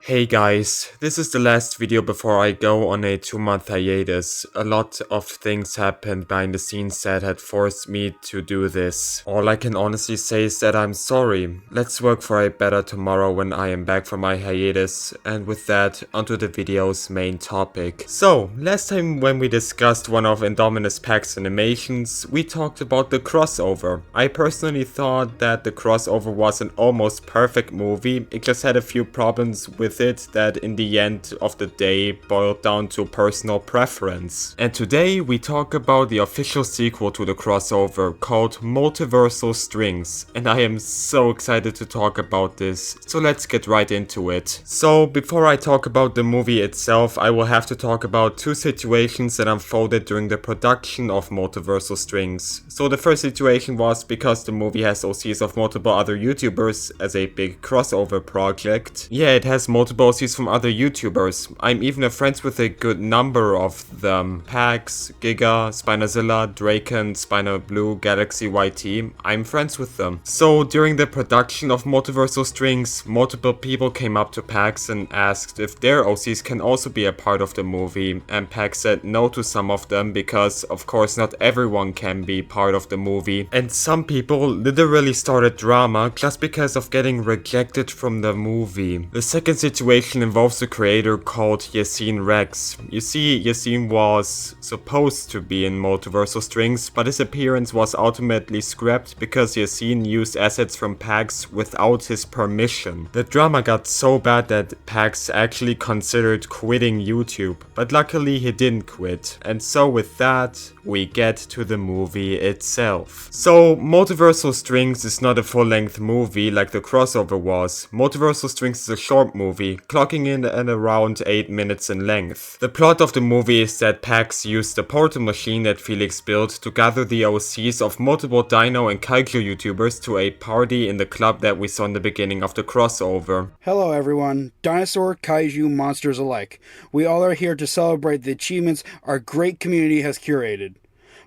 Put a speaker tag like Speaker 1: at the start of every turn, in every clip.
Speaker 1: Hey guys, this is the last video before I go on a 2-month hiatus. A lot of things happened behind the scenes that had forced me to do this. All I can honestly say is that I'm sorry. Let's work for a better tomorrow when I am back from my hiatus. And with that, onto the video's main topic. So, last time when we discussed one of Indominus Pack's animations, we talked about the crossover. I personally thought that the crossover was an almost perfect movie. It just had a few problems with it that in the end of the day boiled down to personal preference. And today we talk about the official sequel to the crossover called Multiversal Strings, and I am so excited to talk about this, so let's get right into it. So before I talk about the movie itself, I will have to talk about two situations that unfolded during the production of Multiversal Strings. So the first situation was because the movie has OCs of multiple other YouTubers as a big crossover project. Yeah, it has multiple OCs from other YouTubers. I'm even friends with a good number of them. Pax, Giga, Spinozilla, Draken, Spino Blue, Galaxy YT. I'm friends with them. So during the production of Multiversal Strings, multiple people came up to Pax and asked if their OCs can also be a part of the movie, and Pax said no to some of them because of course not everyone can be part of the movie, and some people literally started drama just because of getting rejected from the movie. The second situation involves a creator called Yassine Rex. You see, Yassine was supposed to be in Multiversal Strings, but his appearance was ultimately scrapped because Yassine used assets from Pax without his permission. The drama got so bad that Pax actually considered quitting YouTube, but luckily he didn't quit. And so with that, we get to the movie itself. So Multiversal Strings is not a full-length movie like the crossover was. Multiversal Strings is a short movie, clocking in at around 8 minutes in length. The plot of the movie is that Pax used the portal machine that Felix built to gather the OCs of multiple Dino and Kaiju YouTubers to a party in the club that we saw in the beginning of the crossover.
Speaker 2: Hello everyone, dinosaur, kaiju, monsters alike. We all are here to celebrate the achievements our great community has curated.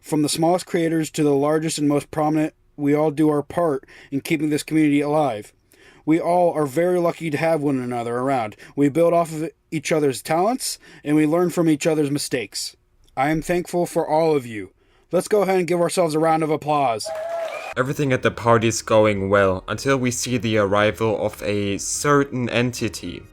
Speaker 2: From the smallest creators to the largest and most prominent, we all do our part in keeping this community alive. We all are very lucky to have one another around. We build off of each other's talents, and we learn from each other's mistakes. I am thankful for all of you. Let's go ahead and give ourselves a round of applause.
Speaker 1: Everything at the party is going well until we see the arrival of a certain entity.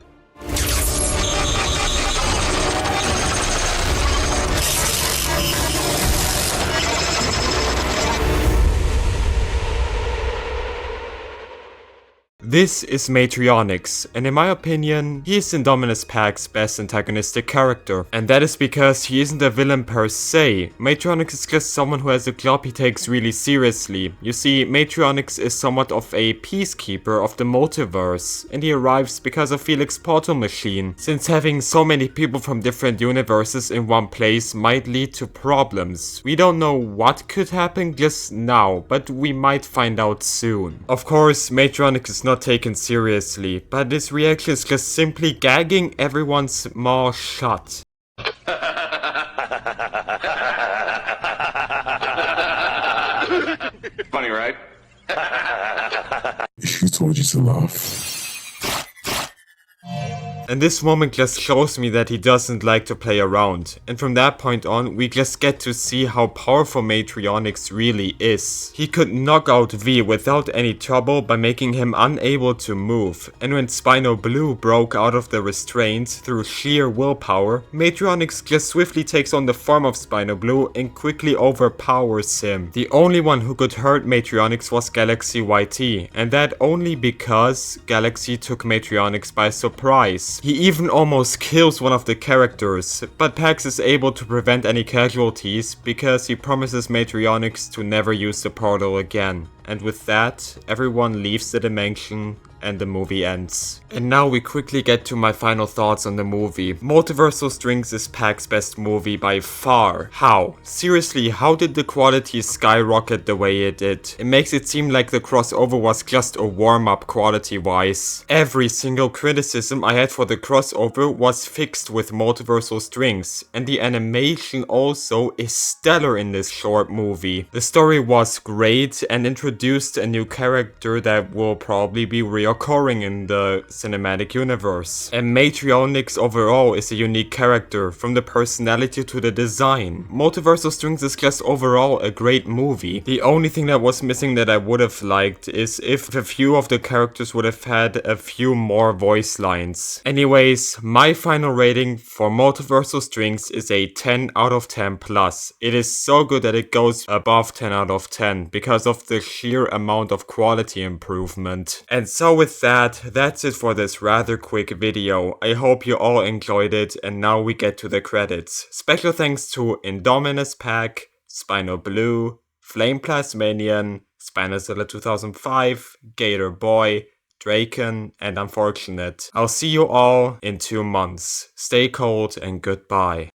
Speaker 1: This is Matrionix, and in my opinion, he is Indominus Pack's best antagonistic character. And that is because he isn't a villain per se. Matrionix is just someone who has a job he takes really seriously. You see, Matrionix is somewhat of a peacekeeper of the multiverse, and he arrives because of Felix's portal machine, since having so many people from different universes in one place might lead to problems. We don't know what could happen just now, but we might find out soon. Of course, Matrionix is not taken seriously, but his reaction is just simply gagging everyone's mouth shut.
Speaker 3: Funny, right?
Speaker 4: She told you to laugh.
Speaker 1: And this moment just shows me that he doesn't like to play around, and from that point on we just get to see how powerful Matrionix really is. He could knock out V without any trouble by making him unable to move, and when Spino Blue broke out of the restraints through sheer willpower, Matrionix just swiftly takes on the form of Spino Blue and quickly overpowers him. The only one who could hurt Matrionix was Galaxy YT, and that only because Galaxy took Matrionix by surprise. He even almost kills one of the characters, but Pax is able to prevent any casualties because he promises Matrionix to never use the portal again. And with that, everyone leaves the dimension and the movie ends. And now we quickly get to my final thoughts on the movie. Multiversal Strings is Pack's best movie by far. How? Seriously, how did the quality skyrocket the way it did? It makes it seem like the crossover was just a warm-up quality-wise. Every single criticism I had for the crossover was fixed with Multiversal Strings, and the animation also is stellar in this short movie. The story was great and introduced a new character that will probably be reoccurring occurring in the cinematic universe. And Matrionyx overall is a unique character, from the personality to the design. Multiversal Strings is just overall a great movie. The only thing that was missing that I would have liked is if a few of the characters would have had a few more voice lines. Anyways, my final rating for Multiversal Strings is a 10 out of 10 plus. It is so good that it goes above 10 out of 10 because of the sheer amount of quality improvement. And so with that, that's it for this rather quick video. I hope you all enjoyed it, and now we get to the credits. Special thanks to Indominus Pack, Spino Blue, Flame Plasmanian, Spinozilla 2005, Gator Boy, Draken, and Unfortunate. I'll see you all in 2 months. Stay cold and goodbye.